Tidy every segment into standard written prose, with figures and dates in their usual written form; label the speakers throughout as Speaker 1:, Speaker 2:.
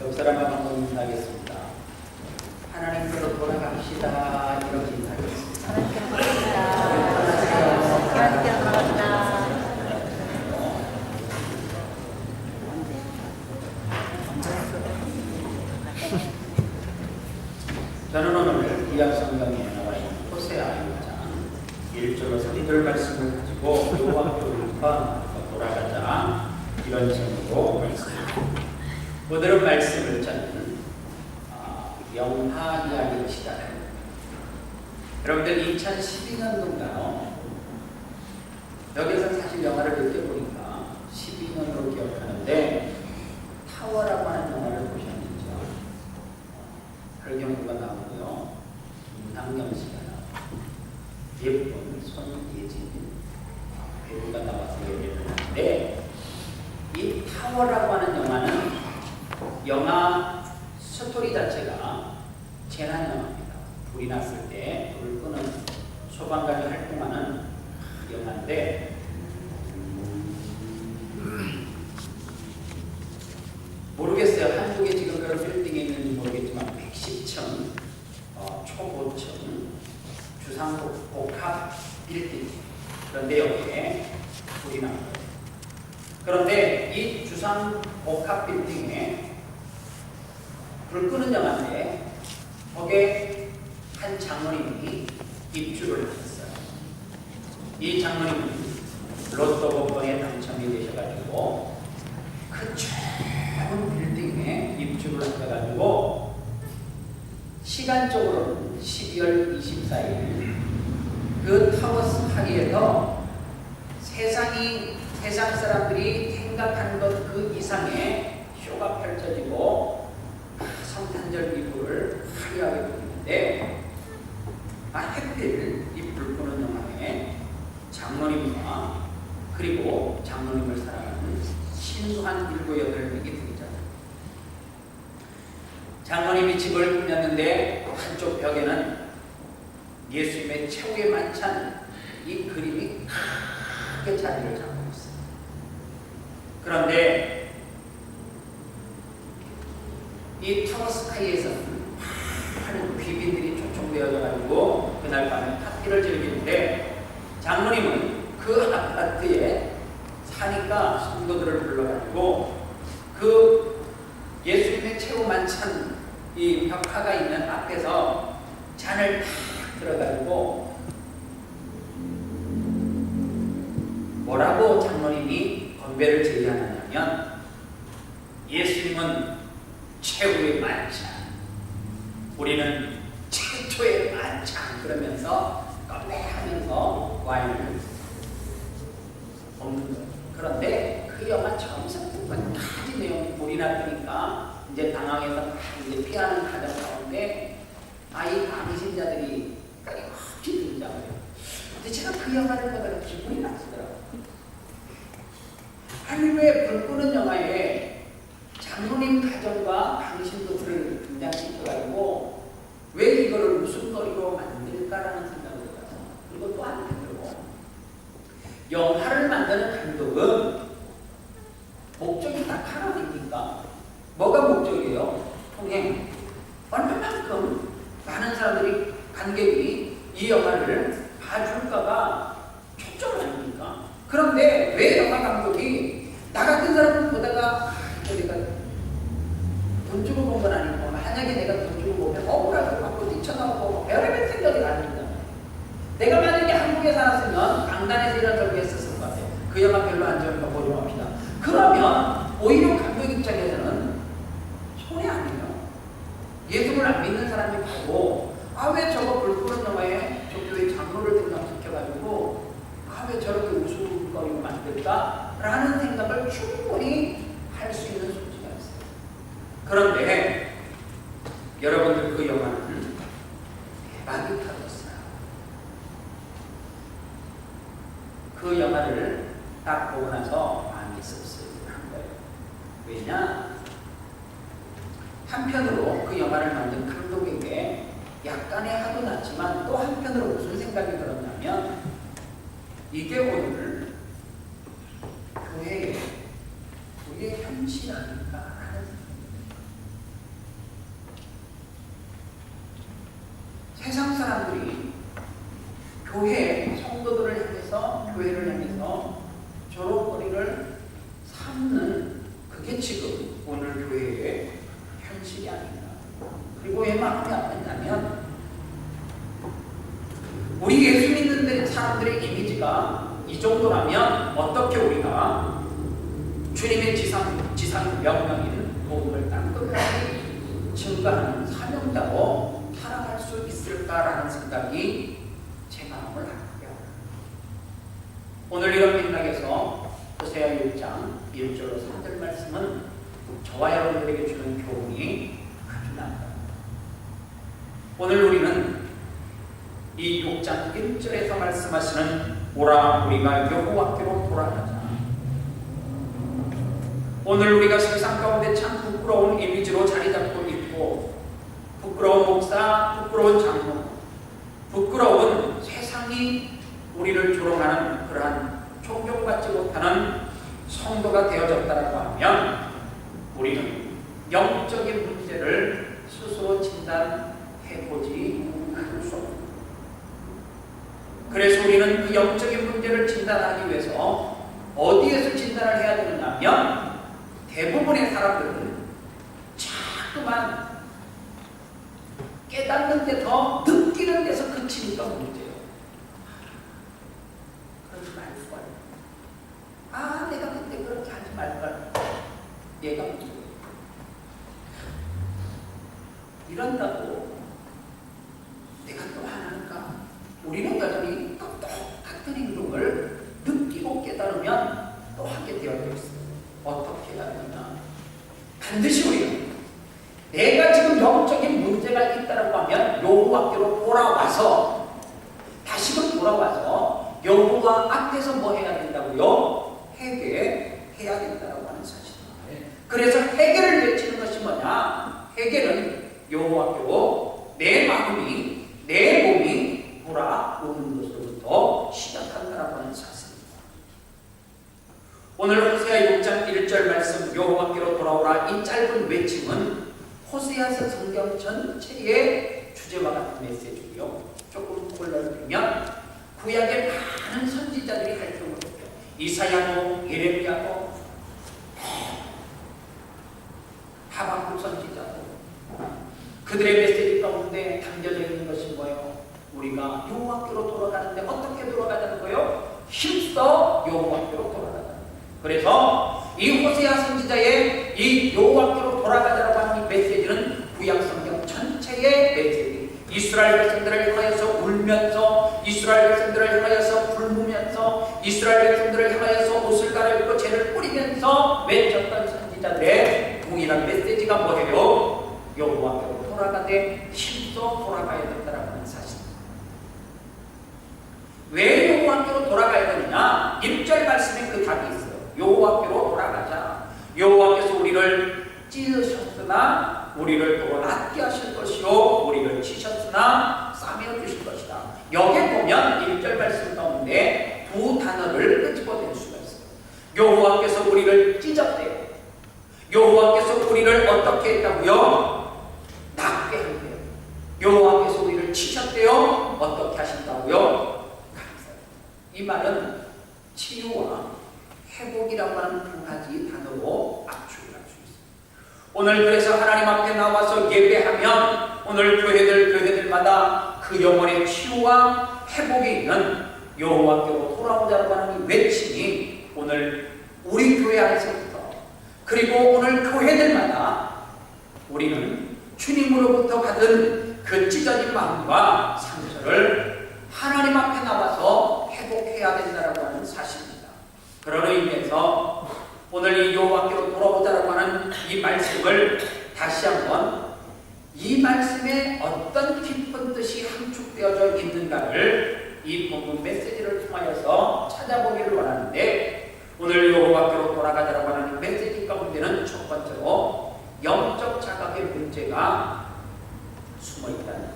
Speaker 1: 옆 사람과 한번 인사하겠습니다. 하나님께로 돌아갑시다. 이렇게 인사하겠습니다.
Speaker 2: 하나님께로 돌아갑시다. 하나님께로 돌아갑시다.
Speaker 1: 저는 오늘 구약성경에 나와 있는 호세아 1장 1절에서 2절 말씀을 가지고 여호와께로 돌아가자 이런 제목으로 말씀드립니다. 오늘은 말씀을 저는 영화 이야기를 시작합니다. 여러분들 2012년도인가요? 여기서 사실 영화를 늦게 보니까 12년으로 기억하는데 타워라고 하는 영화를 보셨는지요? 설경구가 나오고요. 임상경 씨가 나오고 예쁜 손예진 배우가 나와서 얘기를 하는데 이 타워라고 하는 영화는 영화 스토리 자체가 재난 영화입니다. 불이 났을 때 불을 끄는 소방관이 활동하는 영화인데 모르겠어요. 한국에 지금 그런 빌딩이 있는지 모르겠지만 110층 초고층 주상복합 빌딩, 그런데 여기에 불이 난 거예요. 그런데 이 주상복합 빌딩에 불 끄는 영화인데 거기에 한 장로님이 입주를 하셨어요. 이 장로님은 로또 복권에 당첨이 되셔가지고 그 좁은 빌딩에 입주를 하셔가지고 시간적으로는 12월 24일 그 타워 스카이에서 세상 사람들이 생각하는 것 그 이상의 쇼가 펼쳐지고 성탄절 이불을 화려하게 보이는데 하필 이 불 끄는 영화에 장로님과 그리고 장로님을 사랑하는 신수한 7, 8명이 등장합니다. 장로님이 집을 꾸몄는데 한쪽 벽에는 예수님의 최후의 만찬 이 그림이 크게 자리를 잡고 있어요. 그런데 이 타워 스카이에서는 많은 귀빈들이 초청되어가지고 그날 밤에 파티를 즐기는데 장로님은 그 아파트에 사니까 성도들을 불러가지고 그 예수님의 최후 만찬 이 벽화가 있는 앞에서 잔을 탁 들어가지고 뭐라고 장로님이 건배를 제의하느냐면 예수님은 최후의 만찬, 우리는 최초의 만찬 그러면서 건배하면서 와인을 먹는 거예요. 그런데 그 영화 처음부터까지 내용이 불이 났으니까 이제 당황해서 이제 피하는 가정 가운데 이 감신자들이 끊임없이 등장해요. 근데 제가 그 영화를 보다가 기분이 나쁘더라고요. 아니 왜 불 끄는 영화에 장로님 가정과 당신들을 등장시켜가지고 왜 이거를 웃음거리로 만들까라는 생각을 해서 그리고 또 한편으로 영화를 만드는 감독은 목적이 딱 하나 아닙니까? 뭐가 목적이에요? 통행. 얼마만큼 많은 사람들이 관객이 이 영화를 봐줄까가 초점 아닙니까? 그런데 왜 영화 감독이 나 같은 사람을 보다가 내가 돈 주고 본 건 아니고 만약에 내가 돈 주고 보면 억울하게 받고 뛰쳐나오고 별의별 생각이 납니다. 내가 만약에 한국에 살았으면 강단에서 이런 절기 했었을 것 같아요. 그 영화 별로 안 좋으니까 보려고 합니다. 그러면 오히려 감독 입장에서는 손해 아니에요. 예수를 안 믿는 사람이 보고 왜 저거 불 끄는 영화에 저 교회 장로를 등장시켜가지고 왜 저렇게 웃음거리로 만들까? 라는 생각을 충분히 할 수 있는 소지가 있어요. 그런데 여러분들 그 영화는 대박이 터졌어요. 그 영화를 딱 보고 나서 마음이 씁쓸한 거예요. 왜냐? 한편으로 그 영화를 만든 감독에게 약간의 화도 났지만 또 한편으로 무슨 생각이 들었냐면 이게 오늘 교회의 우리의 현실 아닐까 하는 생각입니다. 정도라면 어떻게 우리가 주님의 지상 명령인 복음을 땅끝까지 증거하는 사명자로 살아갈 수 있을까라는 생각이 제 마음을 아프게 합니다. 오늘 이런 맥락에서 호세아 6장 1절로 3절 말씀은 저와 여러분들에게 주는 교훈이 아주 남다릅니다. 오늘 우리는 이 6장 1절에서 말씀하시는 오라 우리가 여호와께로 돌아가자. 오늘 우리가 세상 가운데 참 부끄러운 이미지로 자리 잡고 있고, 부끄러운 목사, 부끄러운 장로, 부끄러운 세상이 우리를 조롱하는 그러한 존경받지 못하는 성도가 되어졌다고 하면 우리는 영적인 문제를 스스로 진단해보지 않을 수 없습니다. 그래서 우리는 그 영적인 문제를 진단하기 위해서 어디에서 진단을 해야 되느냐 하면 대부분의 사람들은 자꾸만 깨닫는 데 더 느끼는 데서 그치니까 문제예요. 그러지 말걸. 아, 내가 그때 그렇게 하지 말걸. 얘가 문제예요. 이런다고 내가 또 하나인가? 우리는 여전히 또 같은 행동을 느끼고 깨달으면 또 하게 되어 있어요. 어떻게 해야 되나? 반드시 우리는 내가 지금 영적인 문제가 있다고 하면 여호와께로 돌아와서 다시금 돌아와서 여호와 앞에서 뭐 해야 된다고요? 회개해야 된다고 하는 사실입니다. 그래서 회개를 외치는 것이 뭐냐? 회개는 여호와께로 내 마음이 내 몸이 돌아오는 것으로부터 시작한다고 하는 사실입니다. 오늘 호세아 6장 1절 말씀 여호와께로 돌아오라 이 짧은 외침은 호세아서 성경 전체의 주제와 같은 메시지고요. 조금 골라드리면 구약의 많은 선지자들이 활동을 했죠. 이사야도 예레미야도 하박국 선지자도 그들의 메시지 가운데 담겨져 있는 것이 뭐예요? 우리가 여호와께로 돌아가는데 어떻게 돌아가자는 거예요? 힘써 여호와께로 돌아가자. 그래서 이 호세아 선지자의 이 여호와께로 돌아가자라고 하는 이 메시지는 구약 성경 전체의 메시지. 이스라엘 백성들을 향하여서 울면서, 이스라엘 백성들을 향하여서 굶으면서, 이스라엘 백성들을 향하여서 옷을 갈아입고 죄를 뿌리면서 외쳤던 선지자들의 동일한 메시지가 뭐예요? 여호와께로 돌아가되 힘써 돌아가야 된다라고 하는 사실. 왜 여호와께로 돌아가야 되느냐? 1절 말씀에 그 답이 있어요. 여호와께로 돌아가자. 여호와께서 우리를 찢으셨으나 우리를 또 낫게 하실 것이요 우리를 치셨으나 싸매어 주실 것이다. 여기에 보면 1절 말씀 가운데 두 단어를 끄집어낼 수가 있어요. 여호와께서 우리를 찢었대요. 여호와께서 우리를 어떻게 했다고요? 낫게 한대요. 여호와께서 우리를 치셨대요. 어떻게 하신다고요? 이 말은 치유와 회복이라고 하는 두 가지 단어로 압축을 할 수 있습니다. 오늘 그래서 하나님 앞에 나와서 예배하면 오늘 교회들마다 그 영혼의 치유와 회복이 있는 여호와께로 돌아오자라고 하는 이 외침이 오늘 우리 교회 안에서부터 그리고 오늘 교회들마다 우리는 주님으로부터 받은 그 찢어진 마음과 상처를 하나님 앞에 나와서 회복해야 된다라고 하는 사실입니다. 그런 의미에서 오늘 이 여호와께로 돌아오자라고 하는 이 말씀을 다시 한번 이 말씀에 어떤 깊은 뜻이 함축되어져 있는가를 이 본문 메시지를 통하여서 찾아보기를 원하는데 오늘 여호와께로 돌아가자라고 하는 메시지 가운데는 첫 번째로 영적 자각의 문제가 숨어있다는 것.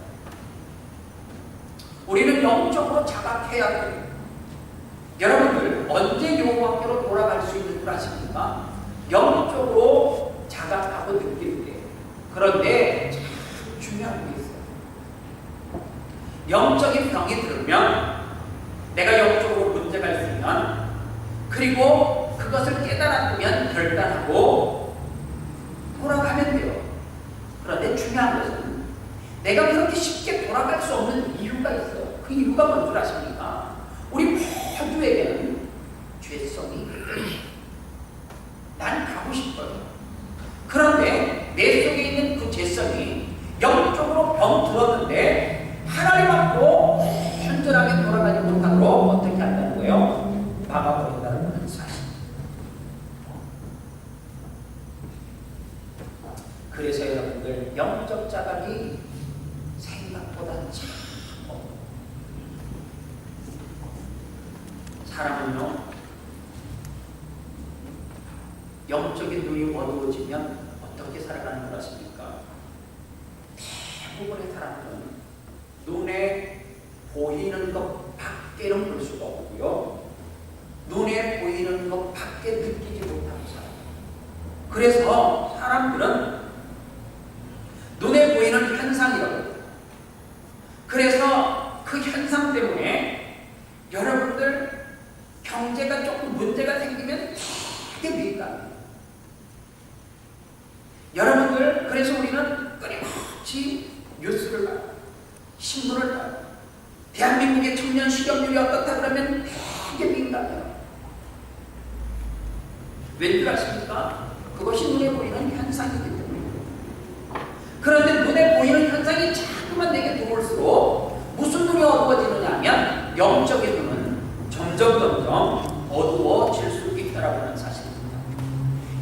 Speaker 1: 우리는 영적으로 자각해야 돼요. 여러분들 언제 여호와께로 돌아갈 수 있는 줄 아십니까? 영적으로 자각하고 느낄 때. 그런데 참 중요한 게 있어요. 영적인 병이 들면 내가 영적으로 문제가 있으면 그리고 그것을 깨달았으면 결단하고 돌아가면 돼요. 그런데 중요한 것은 내가 그렇게 쉽게 돌아갈 수 없는 이유가 있어요. 그 이유가 뭔 줄 아십니까? 우리 모두에게는 받고 싶어요. 그런데 내 속에 있는 그 죄성이 영적으로 병들었는데 하나님 앞으로 현전하게 돌아가지 못하도록 어떻게 한다는 거예요? 막아버린다는 사실. 그래서 여러분들 영적 자각이 생각보다 참 사람은요 영적인 눈이 어두워지면 어떻게 살아가는 것 같습니까? 대부분의 사람들은 눈에 보이는 것 밖에는 볼 수가 없고요. 눈에 보이는 것 밖에 느끼지 못하는 사람. 그래서 사람들은 눈에 보이는 현상이라고 해요. 그래서 그 현상 때문에 여러분들 경제가 조금 문제가 생기면 되게 민감해요. 여러분들 그래서 우리는 끊임없이 뉴스를 봐요. 신문을 봐요. 대한민국의 청년 실업률이 어떻다 그러면 되게 민감해요. 왠지 아십니까? 그것이 눈에 보이는 현상이기 때문에. 그런데 눈에 보이는 현상이 자꾸만 내게 들어올수록 무슨 눈이 어두워지느냐 하면 영적인 눈은 점점 어두워질 수 있다라고 하는 사실입니다.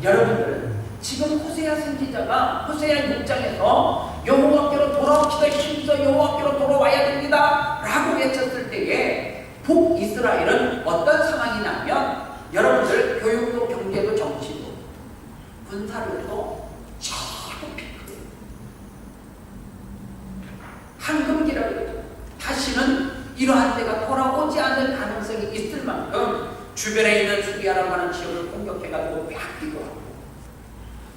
Speaker 1: 여러분들 지금 호세아 선지자가 호세아 6장에서 여호와께로 돌아옵시다 힘써 여호와께로 돌아와야 됩니다 라고 외쳤을 때에 북이스라엘은 어떤 상황이냐면 여러분들 교육도 경제도 정치도 군사력도 최고 피크예요. 황금기라고 그러죠. 다시는 이러한 때가 돌아오지 않을 가능성이 있을 만큼 주변에 있는 수리아라고 하는 지역을 공격해가지고 빼앗기고 하고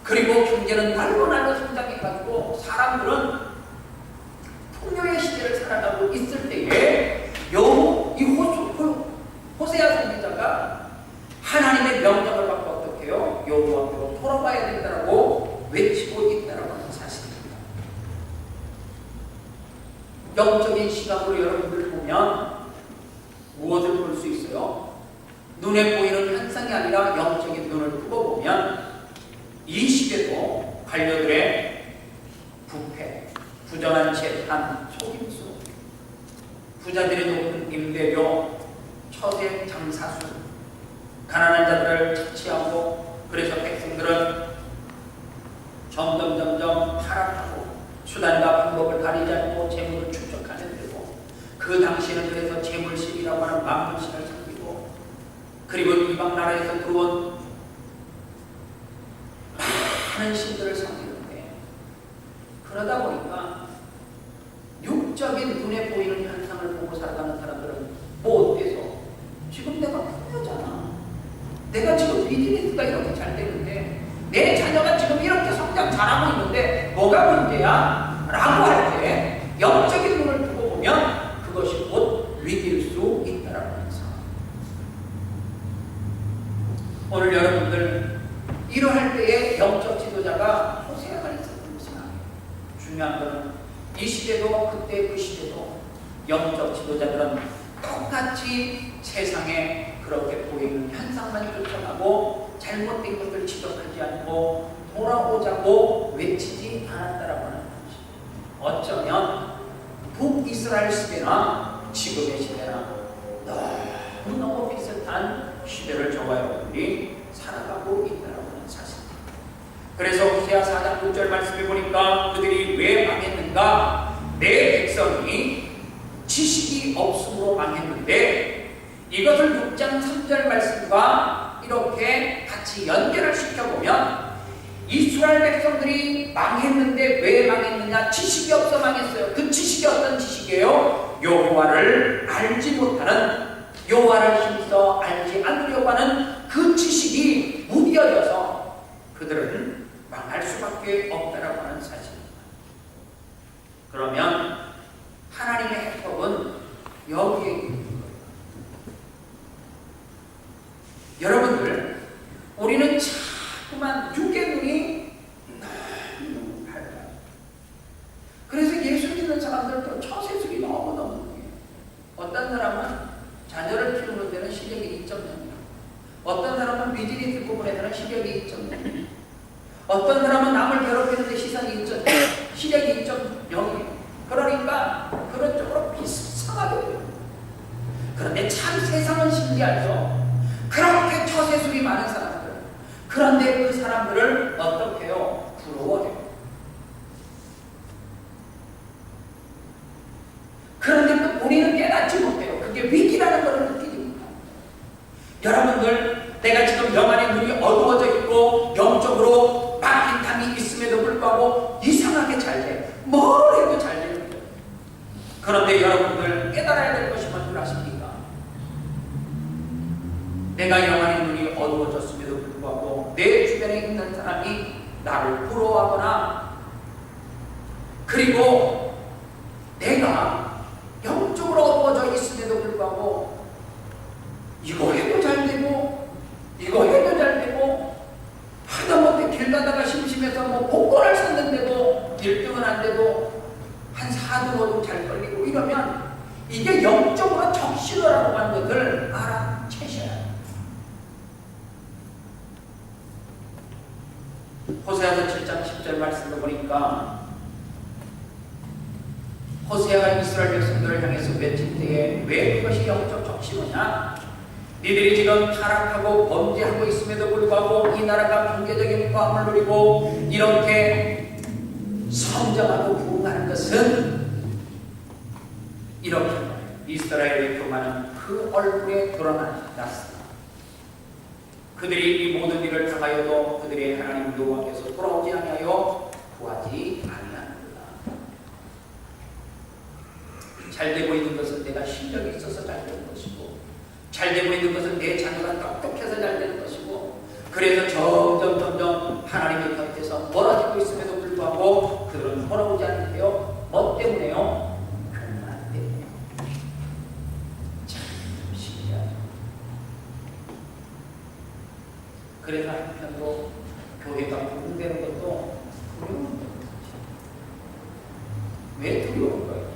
Speaker 1: 그리고 경제는 날로 성장해가지고 사람들은 풍요의 시대를 살아가고 있을 때에 호세아 선지자가 하나님의 명령을 받고 어떻게 해요? 여호와께로 돌아와야 된다고 외치고 있다라고 하는 사실입니다. 영적인 시각으로 여러분들 보면 무엇을 볼 수 있어요? 눈에 보이는 현상이 아니라 영적인 눈을 뜨고 보면 이 시대도 관료들의 부패, 부정한 재판, 속임수, 부자들이 높은 임대료, 처세 장사수, 가난한 자들을 착취하고 그래서 백성들은 점점 하락하고 수단과 방법을 가리지 않고 재물을 축적하는 데고 그 당시에는 그래서 재물신이라고 하는 만물신을 섬기고 그리고 이방 나라에서 들어온 많은 신들을 섬기는데 그러다 보니까 육적인 눈에 보이는 현상을 보고 살아가는 사람들은 뭐 어때서 지금 내가 풍요잖아. 내가 지금 비즈니스가 이렇게 잘 되는데 내 자녀가 지금 이렇게 성장 잘하고 있는데 뭐가 문제야? 라고 할 때 영적인 눈을 두고 보면 그것이 곧 위기일 수 있다라고 하는 상황. 오늘 여러분들 이러할 때에 영적 지도자가 호세아가 있었던 것이 아니에요. 중요한 것은 이 시대도 그때 그 시대도 영적 지도자들은 똑같이 세상에 그렇게 보이는 현상만 쫓아가고 잘못된 것을 지적하지 않고 돌아오자고 외치지 않았다라고 하는 것이죠. 어쩌면 북이스라엘 시대나 지금의 시대나 너무 비슷한 시대를 저와 여러분들이 살아가고 있다라고 하는 사실입니다. 그래서 호세아 4장 6절 말씀해 보니까 그들이 왜 망했는가? 내 백성이 지식이 없음으로 망했는데 이것을 6장 3절 말씀과 이렇게 같이 연결을 시켜보면 이스라엘 백성들이 망했는데 왜 망했느냐? 지식이 없어 망했어요. 그 지식이 어떤 지식이에요? 여호와를 알지 못하는, 여호와를 힘써 알지 않으려고 하는 그 지식이 무뎌져서 그들은 망할 수밖에 없다라고 하는 사실입니다. 그러면 하나님의 해법은 여기에 있는 거예요. 여러분들, 우리는 자꾸만 육의 눈이 너무 밝아요. 그래서 예수 믿는 사람들도 처세술이 너무너무 중요해요. 어떤 사람은 자녀를 키우는 데는 시력이 2.0, 어떤 사람은 비즈니스 부분에서는 시력이 2.0, 어떤 사람은 남을 괴롭히는데 시선이 있죠. 시력이 있죠. 영이. 그러니까 그런 쪽으로 비슷하게 돼요. 그런데 참 세상은 신기하죠. 그렇게 처세술이 많은 사람들. 그런데 그 사람들을 어떻게 해요? 부러워해요. 그런데 또 우리는 깨닫지 못해요. 그게 위기라는 것을 느끼지 못합니다. 여러분들, 내가 지금 영안의 눈이 어두워져 있고 영적으로 막힌 탐이 있음에도 불구하고 이상하게 잘 돼. 뭘 해도 잘 되는 거예요. 그런데 여러분들 깨달아야 될 것이 뭔지 아십니까? 내가 영안의 눈이 어두워졌음에도 불구하고 내 주변에 있는 사람이 나를 부러워하거나, 그리고 내가 영적으로 어두워져 있음에도 불구하고 이거 해도 잘 되고 이거 해도 잘 되고, 하다못해 길 가다가 심심해서 뭐 복권을 샀는데도 1등은 안 되고 한 4등 5등 잘 걸리고 이러면 이게 영적으로 적신호라고 하는 것을 알아채셔야 해요. 호세아서 7장 10절 말씀을 보니까 호세아가 이스라엘 백성들을 향해서 외칠 때에 왜 그것이 영적 적신호냐? 니들이 지금 타락하고 범죄하고 있음에도 불구하고 이 나라가 경제적인 부함을 누리고 이렇게 성장하고 부흥하는 것은 이렇게 이스라엘의 교만은 그 얼굴에 드러났습니다. 그들이 이 모든 일을 당하여도 그들의 하나님 여호와께서 돌아오지 아니하여 구하지 아니하는구나. 잘 되고 있는 것은 내가 실력이 있어서 잘 되는 것이고, 잘 되고 있는 것은 내 자녀가 똑똑해서 잘 되는 것이고, 그래서 점점 하나님의 곁에서 멀어지고 있음에도 불구하고 그들은 돌아오지 않는데요. 뭐 때문에요? 교만 때문에. 참 신기하죠. 그래서 한편으로 교회가 부흥되는 것도 두려운 거죠. 왜 두려운 거예요?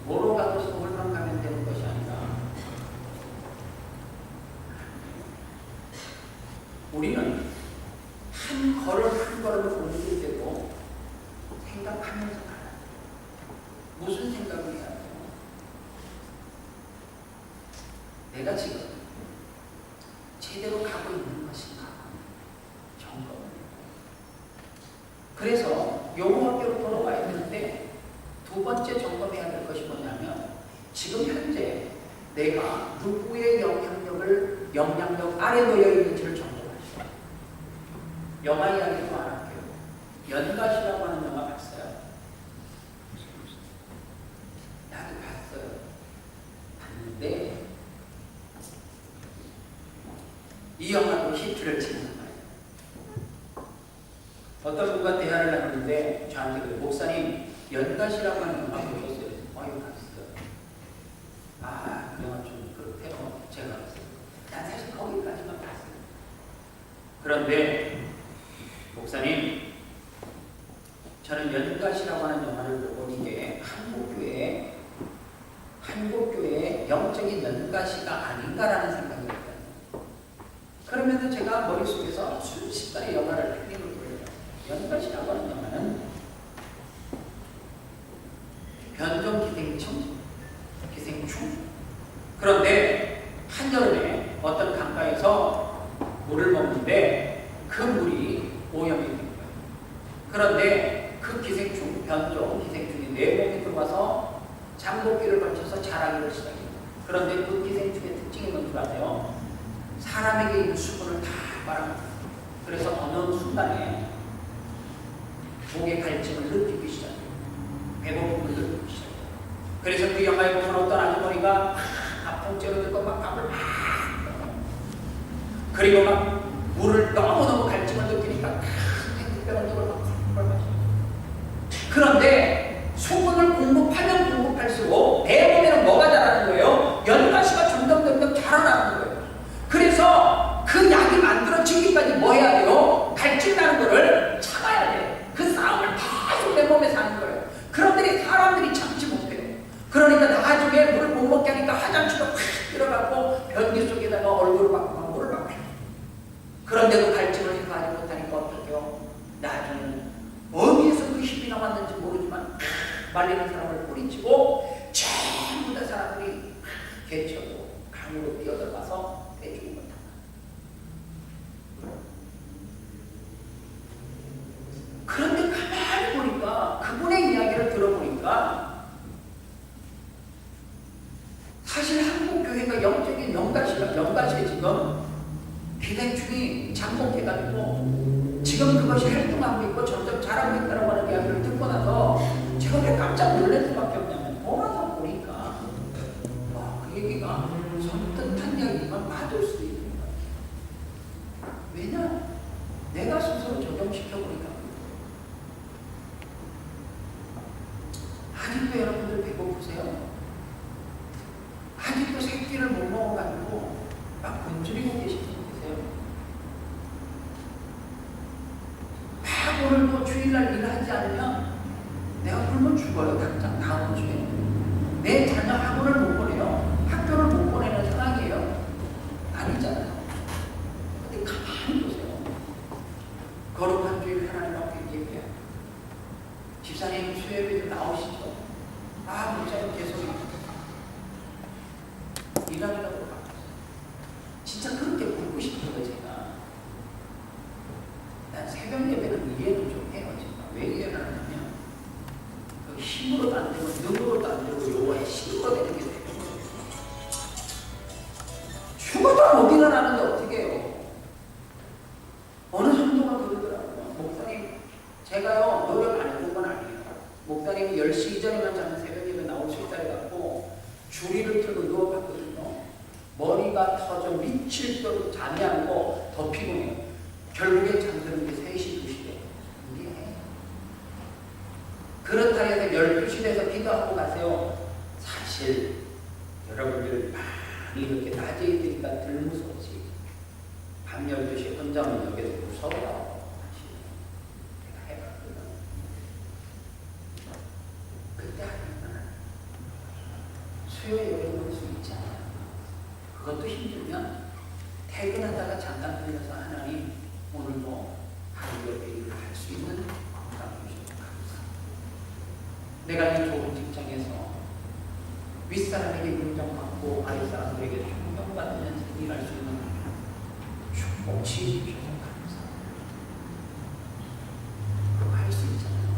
Speaker 1: 뭐로 가서 서울만 가면 되는 것이 아니라 우리는 한 걸음을 옮길 때도 생각하면서 가요. 무슨 생각을 해야 돼요? 내가 지금 제대로 가고 있는 것인가? 점검을 해요. 그래서 여호와께로 돌아와야 되는데 두 번째 점검해야 될 것이 뭐냐면, 지금 현재 내가 누구의 영향력 아래 놓여 있는지를 점검하시오. 영화 이야기도 안 할게요. 연가시라고 하는 영화 봤어요? 나도 봤어요. 봤는데 이 영화도 히트를 치는 거예요. 어떤 분과 대화를 나누는데 저한테 그래요. 목사님, 연가시라고 하는 영화 보셨어요? 이거 봤어요. 아, 그 영화 좀 그렇대요. 제가 봤어요. 난 사실 거기까지만 봤어요. 그런데 목사님, 저는 연가시라고 하는 영화를 보고 이게 한국교회의 영적인 연가시가 아닌가라는 생각이 들어요. 그러면서 제가 머릿속에서 순식간에 영화를 틀리는 거예요. 연가시라고 하는 영화는 변종 기생충. 그런데 한여름에 어떤 강가에서 물을 먹는데 그 물이 오염이 된 거예요. 그런데 그 변종 기생충이 내 몸에 들어와서 장복기를 거쳐서 자라기를 시작해요. 그런데 그 기생충의 특징이 뭔지 아세요? 사람에게 있는 수분을 다 빨아먹어요. 그래서 어느 순간에 목의 갈증을 느끼기 시작해요. 배고픔을 느끼기 시작해요. 그래서 그 영화에 보면 어떤 아주머니가 밥통째로 들고 막 밥을 막 그리고 막 물을 너무너무 갈증을 느끼니까 특별한 적을 막 마셔요. 그런데 수분을 공급하면 공급할수록 내 몸에는 뭐가 자라는 거예요? 연가시가 점점 자라나는 거예요. 그래서 그 약이 만들어지기까지 뭐 해야 돼요? 갈증 나는 거를 참아야 돼요. 그 싸움을 계속 내 몸에 사는 거예요. 그런데 사람들이 참지 못해요. 그러니까 나중에 물을 못 먹게 하니까 화장실로 확 들어가고 변기 속에다가 얼굴을 받고 물을 받고. 그런데도 갈증을 하지 못하니까 어떡해요? 나중에 어디에서 그 힘이 나왔는지 모르지만 말리는 사람을 뿌리치고 전부 다 사람들이 개쳐고 강으로 뛰어들어가서 대죽음을 당한. 그런데 가만히 보니까 그분의 이야기를 들어보니까 사실 한국교회가 영적인 영가시에 지금 기생충이 잠복해가지고 지금 그것이 활동하고 있고 점점 자라고 있다고 하는 이야기를 듣고 나서 제가 왜 깜짝 놀랄 수밖에 없냐면 돌아서 보니까 그 얘기가 선뜻한 이야기만 맞을 수 있는 거예요. 왜냐? 내가 스스로 적용시켜보니까 아직도 여러분들 배고프세요? 아직도 새끼를 못 먹어가지고 막 굶주리고 계신 분 계세요? 막 오늘도 주일날 일하지 않으면 내가 굶어 죽어요. 당장 다음 주에. 내 자녀 학원을 못 보내요. 학교를 못 보내는 상황이에요. 아니잖아요. 근데 가만히 보세요. 거룩한 주일 하나님 앞에 예배해요. 집사님 수요일에 좀 나오시죠. 목사님 죄송해요. 일하려고 바빴어요. 진짜 그렇게 묻고 싶어요. 제가. 난 새벽 예배는 이해를 좀 해요. 제가. 왜 이해를 하냐면 그 힘으로도 안 되고 능으로도 안 되고 요거에 힘으로 되는 게 되는 거예요. 죽어도 못 일어나는데 어떻게 해요? 어느 정도가 그러더라고요. 목사님 제가요 노력 안 해본 건 아니에요. 목사님이 10시 이전에만 자면 새벽 예배 나올 수 있다 해갖고 주리를 틀고 누워봤거든요. 머리가 터져 미칠 대로 잠이 안 오고 더 피곤해요. 결국에 잠드는 게 3시, 2시에. 이게 그렇다 해서 12시 돼서 기도하고 가세요. 사실 여러분들 많이 이렇게 낮에 있으니까 덜 무서웠지. 밤 12시에 혼자 오면 여기서 무서워요. 내가 해봤거든. 그때 하면 수요일에 볼 수 있지 않아요. 그것도 힘들면 퇴근하다가 잠깐 들려서 하나님 오늘도 하루 옆에 일을 할 수 있는 건강 주셔서 감사합니다. 내가 이 좋은 직장에서 윗사람에게 인정받고 아랫사람들에게 존경받으면서 일할 수 있는 축복 지으셔서 감사합니다. 그거 할 수 있잖아요.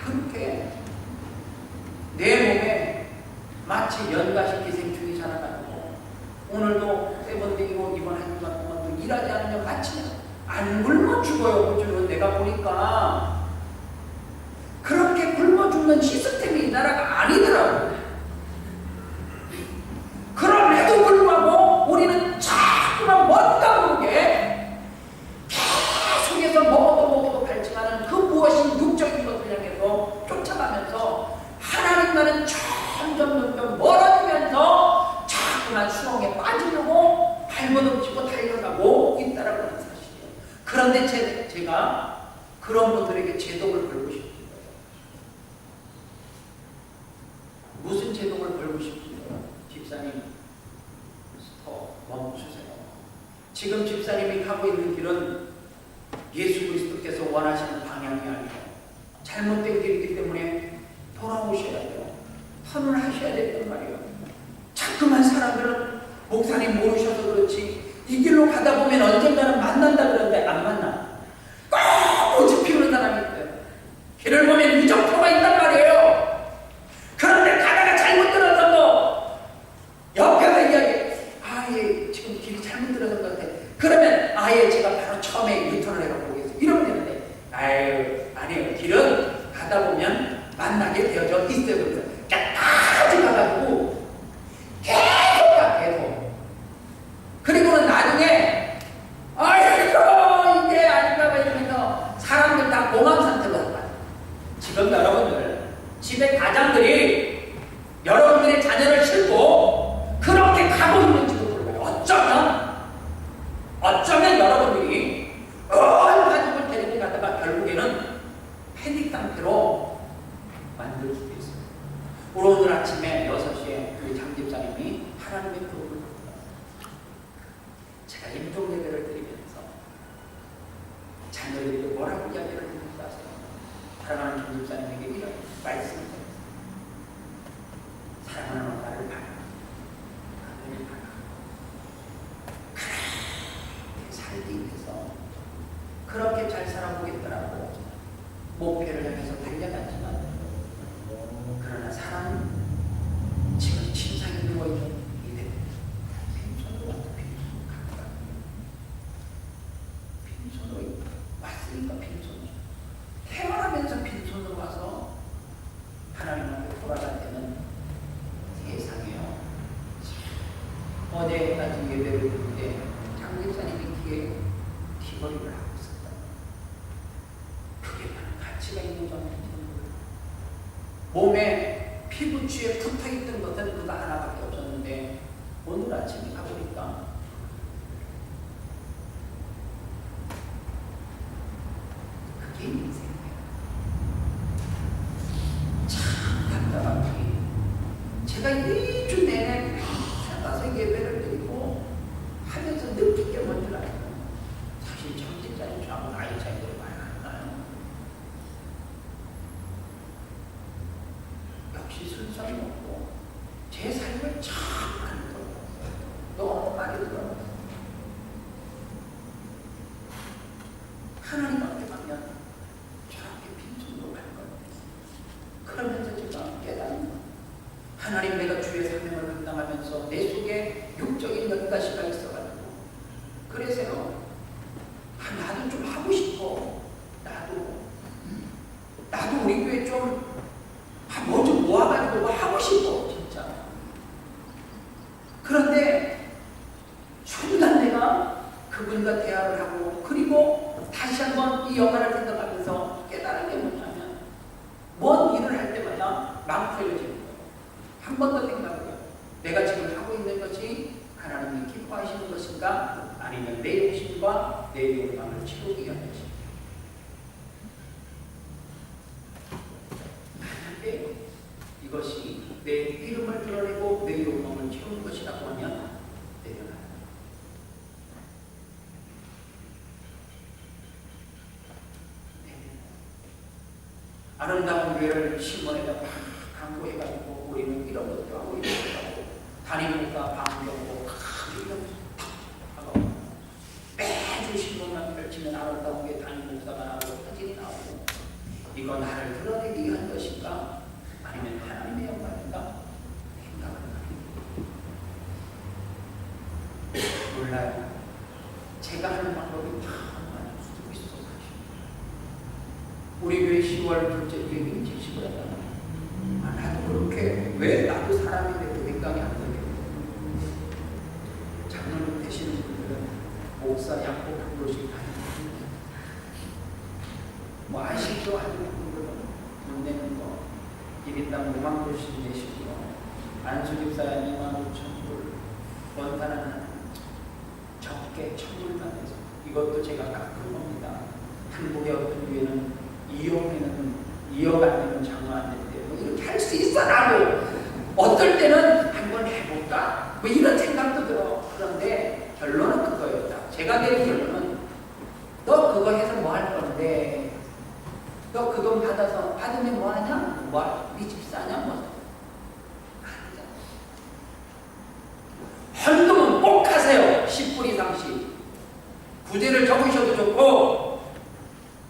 Speaker 1: 그렇게 내 몸에 마치 연가시 기생충이 자라가지고 오늘도 세번되고 이번 한 주간 동안도 일하지 않으면 마치 안 굶어 죽어요. 그주는 내가 보니까 그렇게 굶어 죽는 시스템이 이 나라가 아니더라고요. 그럼에도 불구하고 우리는 자꾸만 뭔가 모르게 계속해서 먹어도 발전하는 그 무엇인 육적인 것을 향해서 쫓아가면서 하나님과는 점점 멀어지면서 자꾸만 수렁에 빠지려고 발버둥치고 달려가고 있다라고 하는 사실이에요. 그런데 제가 그런 분들에게 제독을 걸고 싶습니다. 무슨 제독을 걸고 싶은데요? 집사님 스톱 멈추세요. 지금 집사님이 가고 있는 길은 예수 그리스도께서 원하시는 방향이 아니에요. 잘못된 길이기 때문에 돌아오셔야 돼요. 턴을 하셔야 된단 말이에요. 자꾸만 사람들은 목사님 모르셔서 그렇지 이 길로 가다 보면 언젠가는 만난다 그러는데 안 만나. 꼭 고집 피우는 사람이 있어요. 길을 보면 유정표가 있단 말이에요. 그런데 가다가 잘못 들어서도 옆에서 이야기 지금 길이 잘못 들어선 것 같아. 그러면 제가 바로 처음에 유턴을 해갖고 오겠어요. 이러면 되는데 아니에요. 길은 가다 보면 만나게 되어져 있어요. 끝까지 가가지고 계속 가 계속. 그리고는 나중에 이게 아닌가 봐 이러면서 사람들 다 공황 상태로 한다. 지금 여러분들 집에 가장들이 여러분들의 자녀를 싣고 그렇게 가고 있는지도 몰라요. 어쩌면 여러분들이 가족을 데리고 가다가 결국에는 패닉 상태로 만들 수도 있어요. 제가 임종 예배를 드리면서 자녀들에게 뭐라고 이야기를 했는지 아세요? 사랑하는 김집사님에게 이런 말씀을 드렸어요. 사랑하는 엄마를 봐라. 하늘을 봐라. 그렇게 살기 위해서 그렇게 잘 살아보겠더라고 목표를 향해서 달려갔지만, 그러나 사람은 지금 침상에 누워있는 이들 빈손으로 왔다. 빈손으로 왔으니까 빈손으로 태어나면서 빈손으로 와서 하나님 앞에 돌아갈 때는 세상에요. 어제까지 예배를 드릴 때 장집사님이 뒤에 귀걸이를 하고 있었다. 그게 많은 가치가 있는 점이 몸에 피부추에 붙어있던 것은 그거 하나밖에 없었는데 오늘 아침에 가보니까 그게 인생이에요. 참 답답하게 제가 2주 내내 가서 예배를 드리고 하면서 느낀 게 뭔지 알아요? 사실 정직자는 저하고 나이 차이가 많이 안 나요. 역시 순서이 없고 제 삶을 참 많이 들어봤어요. 너무 많이 들어봤어요. 하나님 앞에 가면 저렇게 빈손으로 갈 거예요. 그러면서 제가 깨닫는 거예요. 하나님, 내가 주의 사명을 감당하면서 내 속에 육적인 연가시가 있어가지고 그래서요, 나도 좀 하고 싶어. 나도 우리 교회 좀 뭐 좀 모아가지고 뭐 하고 싶어, 진짜. 그런데 순간 내가 그분과 대화를 하고, 그리고 다시 한번 이 영화를 생각하면서 깨달은 게 뭐냐면, 뭔 일을 할 때마다 마음 터져지는 거예요. 한 번 더 생각해요. 내가 지금 하고 있는 것이 하나님이 기뻐하시는 것인가, 아니면 내 욕심과 내 욕망을 채우기 위한 것인가. 만약에 이것이 내 이름을 드러내고 내 욕망을 채우는 것이라고 하면 내려놔요. 아름다운 교회를 신문에다 막 광고해가지고 우리는 이런 것도 하고 이런 것도 하고 다니니까 방병고 이런 하고 매주 신문만 펼치면 아름다운 게 담임 목사가 나오고 사진이 나오고, 이건 나를 드러내기 위한 것인가, 아니면 하나님의 영광인가 생각을 합니다. 몰라요. 제가 하는 방법이 참 많이 쓰고 있어서 사실 우리 교회 10월 둘째 주에 민지식을 했잖아요. 나도 그렇게, 왜 나도 사람이 되고 생각이 안 되게. 장로님 되시는 분들은 목사 약국 한 그릇씩 뭐 아시죠? 하는 분들은 돈 내는 거 1인당 5만 불씩 내시고요. 안수 집사야 25,000불, 원단은 적게 1,000불만 내서, 이것도 제가 깎은 겁니다. 한국의 어떤 교회는 2억 안 되면 장로 안 된대요. 뭐 이렇게 할 수 있어. 나도 어떨 때는 한번 해볼까? 뭐 이런 생각도 들어. 그런데 결론은 그거였다. 제가 낸 결론은, 너 그거 해서 뭐 할 건데, 너 그 돈 받으면 뭐 하냐? 네 집 사냐? 뭐 아니잖아. 헌금은 꼭 하세요. 10불 이상씩. 부재를 적으셔도 좋고,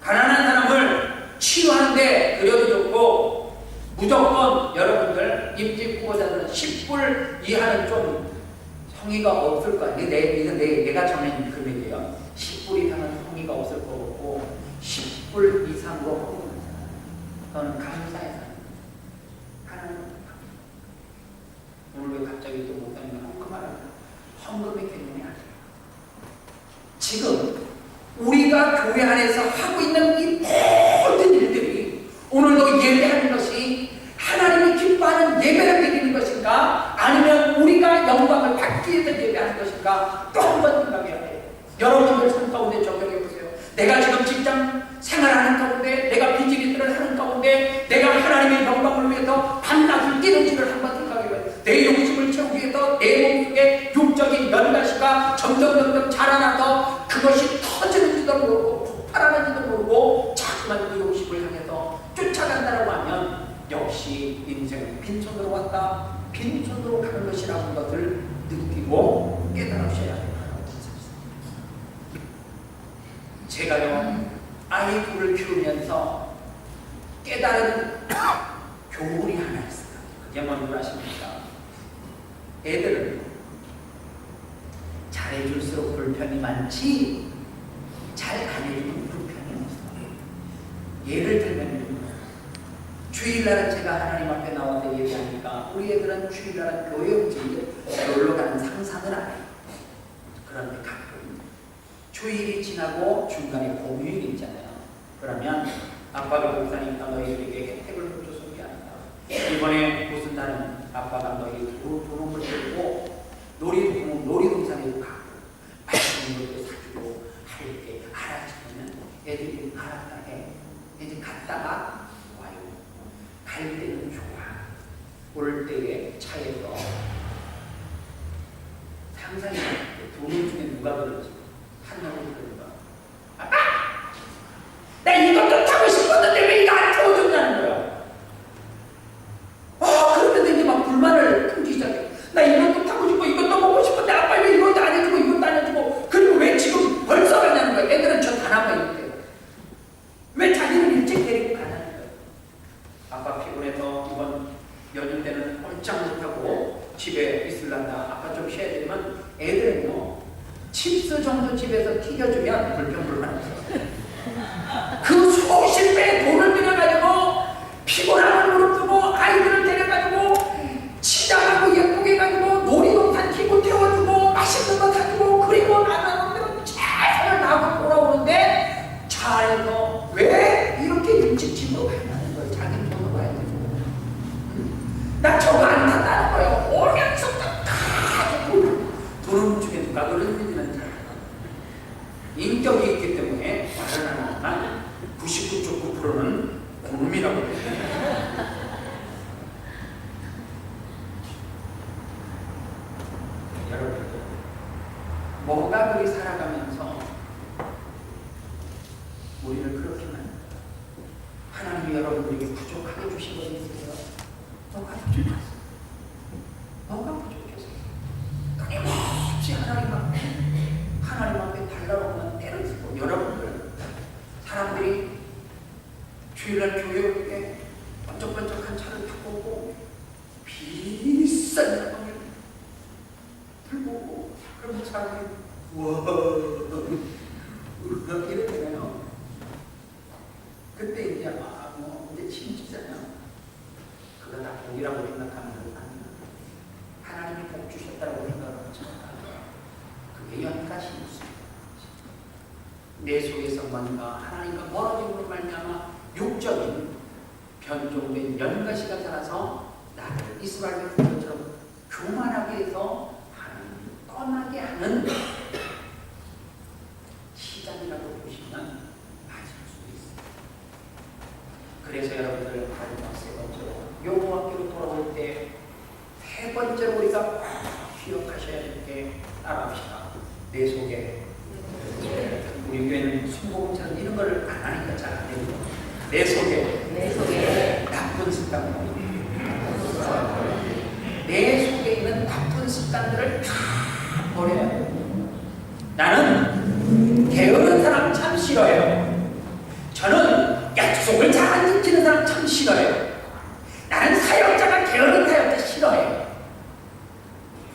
Speaker 1: 가난한 사람을 치유하는데 그려도 좋고, 무조건 여러분들 입집 후보자들은 10불 이하는 좀 성의가 없을 거야. 내가 정한 금액이에요. 10불 이상은 성의가 없을 거고, 10불 이상으로 헌금하잖아요. 너는 감사해서 하나님. 오늘 왜 갑자기 또 목사님이 헌금하라고? 헌금의 개념이 아니에요. 지금 우리가 교회 안에서 하고 있는 이 모든 일들이, 오늘도 예배하는 것이 하나님이 기뻐하는 예배를 드리는 것인가, 아니면 우리가 영광을 받기 위해서 예배하는 것인가, 또 한 번 생각해야 돼요. 여러분들 삶 가운데 적용해 보세요. 내가 지금 직장 생활하는 가운데, 내가 비즈니스를 하는 가운데, 내가 하나님의 영광을 위해서 밤낮을 뛰는지를 한번 생각해 봐요. 내 욕심을 채우기 위해서 내 몸속에 육적인 연가시가 점점 달아나서 그것이 터지는지도 모르고 폭발하는지도 모르고 자꾸만 그 욕심을 향해서 쫓아간다고 하면 역시 인생은 빈손으로 왔다 빈손으로 가는 것이라는 것을 느끼고 깨달으셔야 된다고 생각합니다. 제가요 아이 둘을 키우면서 깨달은 교훈이 하나 있어요. 그게 뭔지 아십니까? 애들은 잘해줄수록 불편이 많지 잘 안 해주면 불편이 없어요. 예를 들면 주일날은 제가 하나님 앞에 나와서 얘기하니까 우리 애들은 주일날은 교회 오지 놀러 가는 상상을 안 해요. 그런데 가끔 주일이 지나고 중간에 공휴일이 있잖아요. 그러면 아빠가 목사니까 너희들에게 혜택을 못 줘서 미안하다. 이번에 무슨 날은 아빠가 너희 도움을 들고 놀이동산에도 가고 맛있는 것도 사주고 할게 알아주면 애들이 알았다 해. 이제 갔다가 와요. 갈 때는 좋아. 올 때에 차에서 상상이 두 명 중에 누가 그러지? 한 명이 그러는 거야. 아빠! 나 이것도 타고 싶었는데 왜 이거 안 태워줬냐는 거야. 그러면 이제 막 불만을 끊기 시작해. 나 이것도 타고 싶고 이것도 먹고 싶은데 아빠 왜 이것도 안 해주고 이것도 안 해주고 그리고 왜 지금 벌써 가냐는 거야. 애들은 저 다 남아있는데 왜 자기는 일찍 데리고 가냐는 거야. 아빠 피곤해서 이번 연휴 때는 꼼짝 못하고 집에 있을란다. 아빠 좀 쉬어야 되지만 애들은요 칩스 정도 집에서 튀겨주면 불평불만 없어. 그 수십 배의 돈을 들여가지고 피곤함을 무릅쓰고 아이들을 데려가지고 치장하고 예쁘게 가지고 놀이동산 기구 태워주고 맛있는 거 사주고 그리고 나가는 최선을 다하고 돌아오는데 차에서 왜 이렇게 일찍 집으로 가냐는 거예요. 자기 돈으로 가야 되고 나 저거 안 탄다는 거예요. 오면서 다 돈을 중에 누가 그러는지는 잘 인격이 있기 때문에 말을 안 하지만 99.9%는 고놈이라고 해요. 여러분, 뭐가 그리 살아가면서 우리를 그렇게 만들어요? 하나님이 여러분들에게 부족하게 주신 것이 있으세요? 뭐가 부족했어요? 뭐가 부족했어요? 끊임없이 하나님 앞에 달라오는 때를 쓰고 여러분들 사람들이 주일날 교회 올 때 번쩍번쩍한 차를 타고 오고 비싼 가방을 들고 오고 그러면 사람들이 우와 이러잖아요. 그때 이제 이제 진짜잖아요. 그거 다 복이라고 생각하는 건 아니에요. 하나님이 복 주셨다고 생각하는 거잖아요. 그게 연가시 있습니다. 내 속에서 뭔가 하나님과 멀어짐으로 말미암아 육적인 변종된 연가시가 자라서 나를 이스라엘 백성처럼 교만하게 해서 하나님을 떠나게 하는 시작이라고 보시면 맞을 수 있습니다. 그래서 여러분들 마지막 세 번째로 여호와께로 돌아올 때 세 번째로 우리가 기억하셔야 될 게 따라합시다. 내 속에 우리 교회는 순복음처럼 이런 걸 안 하니까 잘 안 되고 내 속에 나쁜 습관 내 속에 있는 나쁜 습관들을 다 버려야 돼요. 나는 게으른 사람 참 싫어해요. 저는 약속을 잘 안 지키는 사람 참 싫어해요. 나는 사역자가 게으른 사역자 싫어해요.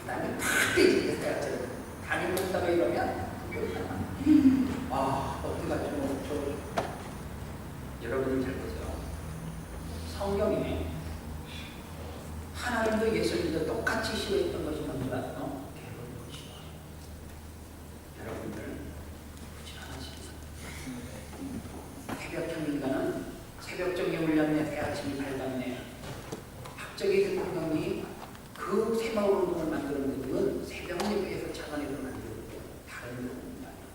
Speaker 1: 나는 다 깨지게 사역자를 담임 목사가 이러면 어떡하죠? 여러분이 잘 보세요. 성경에 하나님도 예수님도 똑같이 싫어했던 것이 뭔지 아세요? 게으른 것이요. 여러분들 부지런하십시오. 새벽형 인간은 새벽정에 울렸네, 새아침이 밝았네. 박정희 대통령이 그 새마을운동을 만드는 것은 새벽 예배에서 차관에서 만들었고요. 다른 운동이 아니에요.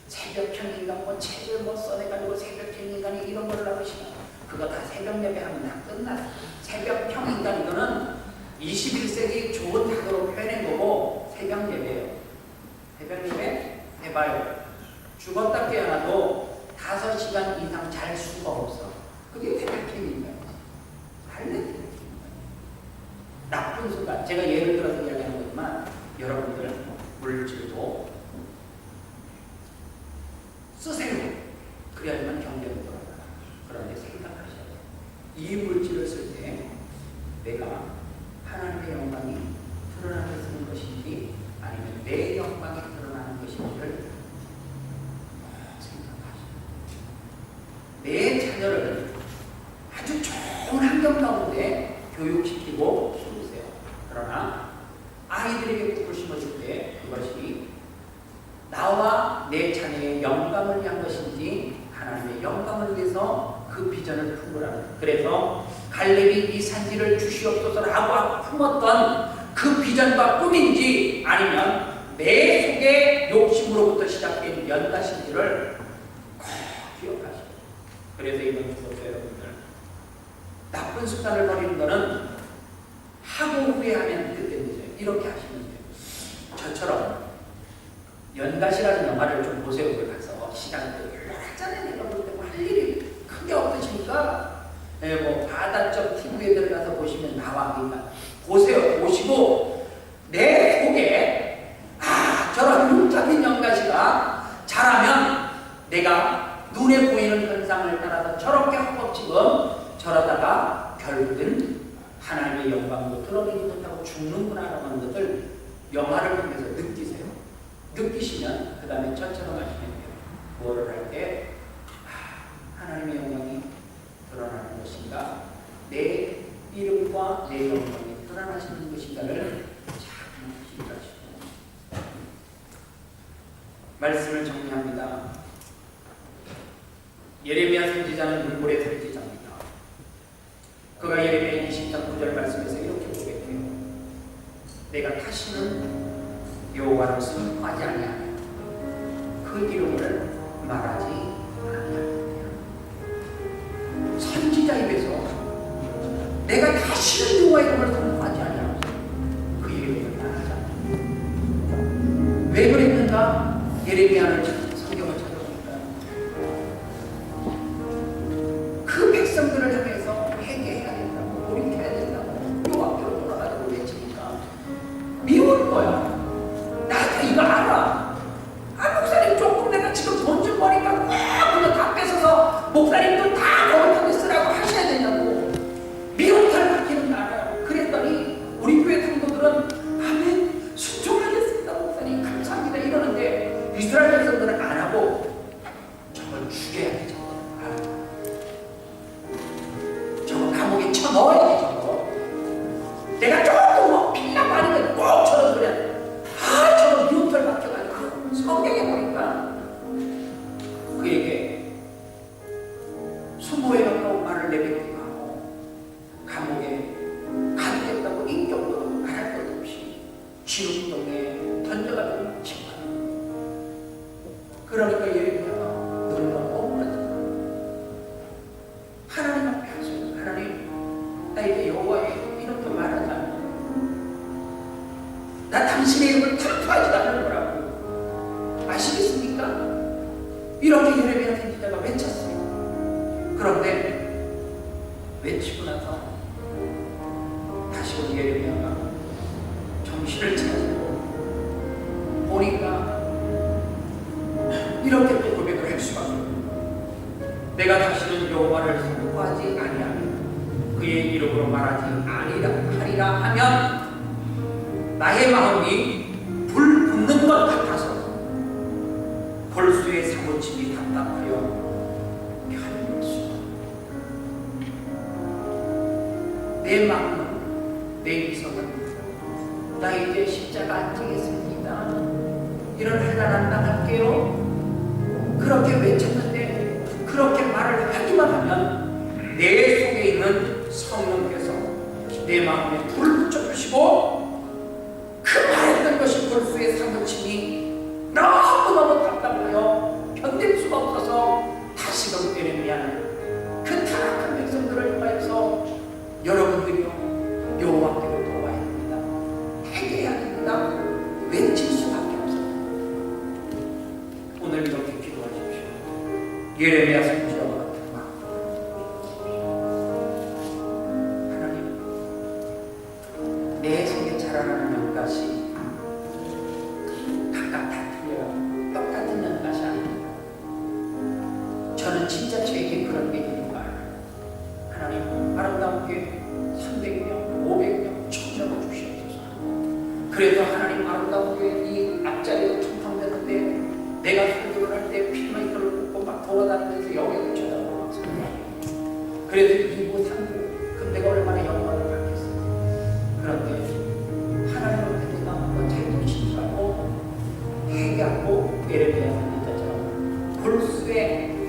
Speaker 1: 새벽형 인간 뭐 책을 뭐 써내가지고 새벽형 인간이 이런 걸 나오시면 그거 다 새벽 예배하면 다 끝났어요. 새벽형 인간 이거는 21세기 좋은 단어로 표현한 거고 새벽 예배예요. 새벽 예배 봐요. 죽었다 깨어나도 5시간 이상 잘 수가 없어. 그게 회복행위인 거야. 할래? 나쁜 순간, 제가 예를 들어서 이야기하는 거지만 여러분들 물질도 쓰세요. 그래야지만 경제가 돌아가. 그런데 생각하셔야 돼요. 이 물질을 쓸 때 내가 하나님의 영광이 드러나게 쓰는 것인지 아니면 내 영광이 드러나는 것인지를 생각하셔야 돼요. 내 자녀를 아주 좋은 환경 가운데 교육시키고 키우세요. 그러나 아이들에게 꿈을 심어줄 때 그것이 나와 내 자녀의 영광을 위한 것인지 하나님의 영광을 위해서 그 비전을 품으라는. 그래서 갈렙이 이 산지를 주시옵소서라고 품었던 그 비전과 꿈인지 아니면 내 속의 욕심으로부터 시작된 연가신지를 꼭 기억하시고. 그래서 이번 주부터 여러분들 나쁜 습관을 버리는 것은 하고 후회하면 그때문이죠. 이렇게 하시면 돼요. 저처럼 연가시라는 영화를 좀 보세요. 그 가서 시간도 하잖아요. 내가 볼 때 뭐 할 일이 크게 없으시니까 뭐 바다쪽 TV에 들어가서 보시면 나와. 그러니까 보세요. 보시고 내 속에 저런 흉작인 연가시가 자라면 내가 눈에 보이는 현상을 따라서 저렇게 허겁지겁 저러다가 결국은 하나님의 영광으로 드러내지 못하고 죽는구나라는 것을 영화를 통해서 느끼세요. 느끼시면 그 다음에 저처럼 하시면 돼요. 뭐를 할 때 하나님의 영광이 드러나는 것인가, 내 이름과 내 영광이 드러나시는 것인가를 잘 시작하시고. 말씀을 정리합니다. 예레미야 선지자는 눈물의 선지자입니다. 그가 예레미야 20장 9절 말씀에서 이렇게 고백해요. 내가 다시는 여호와를 선포하지 아니하며 그 이름을 말하지 아니하며. 선지자 입에서 내가 다시는 여호와 이름을 선포하지 아니하며 그 이름을 말하지 않는다. 왜 그랬는가? 예레미야를 성경을 찾아보니까 그 백성들을 향해서 회개해야 된다고, 돌이켜야 된다고 여호와께로 돌아가라고 외치니까 미운 거야. 나도 이거 알아. 목사님 조금 내가 지금 돈 좀 버니까 꼭 그거 다 뺏어서 목사님들 다 거기다 쓰라고 하셔야 되냐고. 미움털 바뀌는 거 알아요. 그랬더니 우리 교회 성도들은 아멘 순종하겠습니다 목사님 감사합니다 이러는데 이스라엘 백성들은 안 하고 저걸 죽여야 돼. 저거 감옥에 쳐넣어야 돼. 저거 내가 조금 뭐 필라고 하는데 꼭 저런 소리 하네. 저런 미움털 바뀌어가지고 성경에 보니까 그에게 20에 가까운 말을 내뱉기도 하고 감옥에 가두겠다고 인격도 말할 것도 없이 지옥동에 던져가지고 집어요. 그러니까 예레미야가 너희가 억울하다. 하나님 앞에 하소요. 하나님, 나 이제 여호와의 이름도 말하지 않고 나 당신의 이름을 선포하지도 않는 거라고. 아시겠습니까? 이렇게 예레미야 선지자가 외쳤어요. 그런데 외치고 나서 다시 우리 예레미야가 정신을 차리고 보니까 이렇게 또 고백을 할 수밖에 없어요. 내가 다시는 여호와를 선포하지 아니하며 그의 이름으로 말하지 아니하리라 하면 나의 마음이 불 붙는 것 같아서 골수의 사무침이 답답하여 내 마음은, 내 이성은 나 이제 십자가 안 지겠습니다. 이런 한란한 나갈게요. 그렇게 외쳤는데 그렇게 말을 하기만 하면 내 속에 있는 성령께서 내 마음에 불을 붙여주시고 그 말했던 것이 골수의 사무침이 너무너무 답답하여 견딜 수가 없어서 다시금 예레미야는 그 타락한 백성들을 통하여서 여러분들이요 여호와께로 돌아와야 됩니다. 회개해야 됩니다. 외칠 수밖에 없어요. 오늘 이렇게 기도하십시오. 예레미야 선지자와 같은 마음. 하나님, 내 속에 자라나는 연가시 각각 다 틀려요. 똑같은 연가시 아닙니다. 저는 진짜 저에게 그런 게 있는 거 알아요. 하나님, 아름다운 게 300명, 500명, 1000명을 주시옵소서. 그래도 하나님 아름다운 게 이 앞자리에서 충성되는데 내가 설교를 할 때 피만 이끌을 꽂고 막 돌아다니면서 영역을 쳐다보고 그래도 2부, 3부 그럼 내가 얼마나 영광을 받겠어요. 그런데 하나님은 내가 한번 잘못 신수하고 회개하고 예레미야 선지자처럼 골수에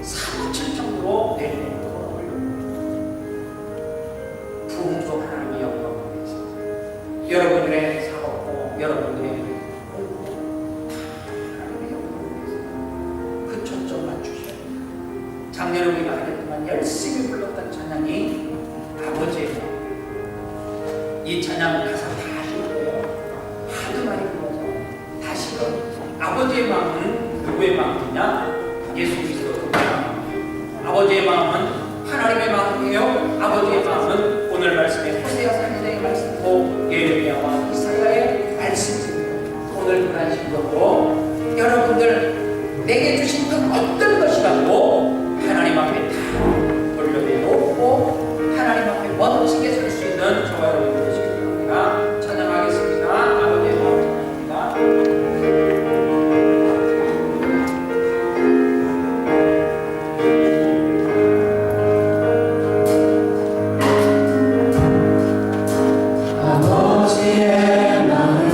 Speaker 1: 사무칠 정도로 내리는 걸음을 부흥도 하나님의 영광을 위해서 여러분들의 사업도 여러분들의 공부 하나님의 영광을 위해서 그 초점 맞추셔야 됩니다. 작년에 우리가 한 해 동안 열심히 불렀던 찬양이 아버지의 마음. 이 찬양 가사 다 읽고요. 하도 많이 불러서 다시금 아버지의 마음은 누구의 마음이냐? 예수 그리스도의 마음이에요. 아버지의 마음은 하나님의 마음이에요. 아버지의 마음은 오늘 말씀의 호세아 선지자의 말씀이고 예레미야와 이사야의 말씀입니다. 오늘 그런 식으로 여러분들 내게 주신 그 어떤 것이라도 하나님 앞에 다 돌려내놓고 하나님 앞에 멋지게 설 수 있는 저와 여러분 되시길 바랍니다. 찬양하겠습니다. 아버지의 마음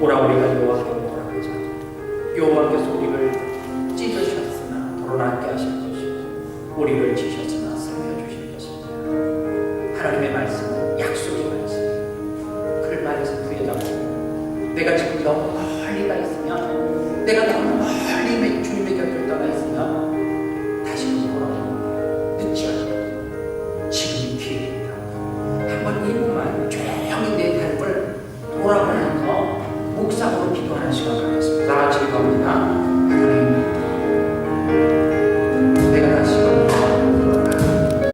Speaker 1: 오라 우리가 여호와께로 돌아가자. 여호와께서 우리를 찢으셨으나 도로나게 하실 것이고 우리를 지셨으나 살려주실 것입니다. 하나님의 말씀은 약속의 말씀. 그 말에서 부여잡고 내가 지금 너무 멀리 가 있으면 내가 너무 멀리 주님의 곁을 떠나 있으면 다시 돌아오는 늦지 않아요. 지금이 기회입니다. 한번 2분만 조용히 내 삶을 돌아보면서 묵상으로 기도하는 시간 갖겠습니다. 다 같이 기도합니다.